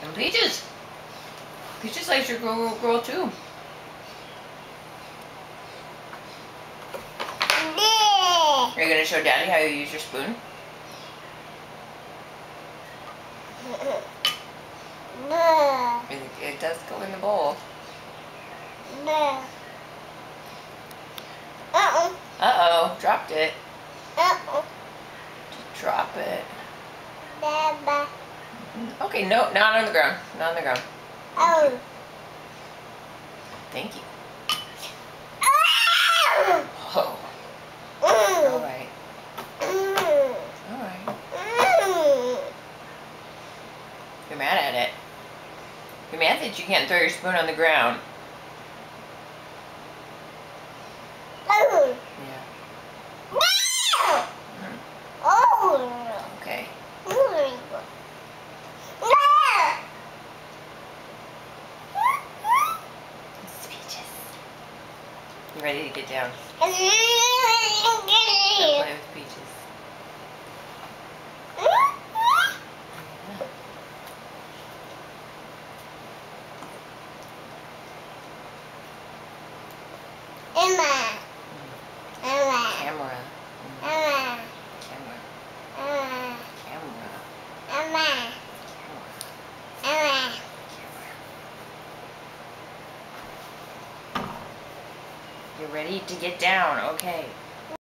And Peaches. Peaches likes your girl too. Are you going to show Daddy how you use your spoon? It does go in the bowl. Uh-oh, dropped it. Just drop it. Okay, no, not on the ground. Not on the ground. Thank you. Oh. Alright. Alright. You're mad at it. You're mad that you can't throw your spoon on the ground. Yeah. Okay. It's Peaches. You ready to get down? Go play with Peaches. Camera. You're ready to get down, okay.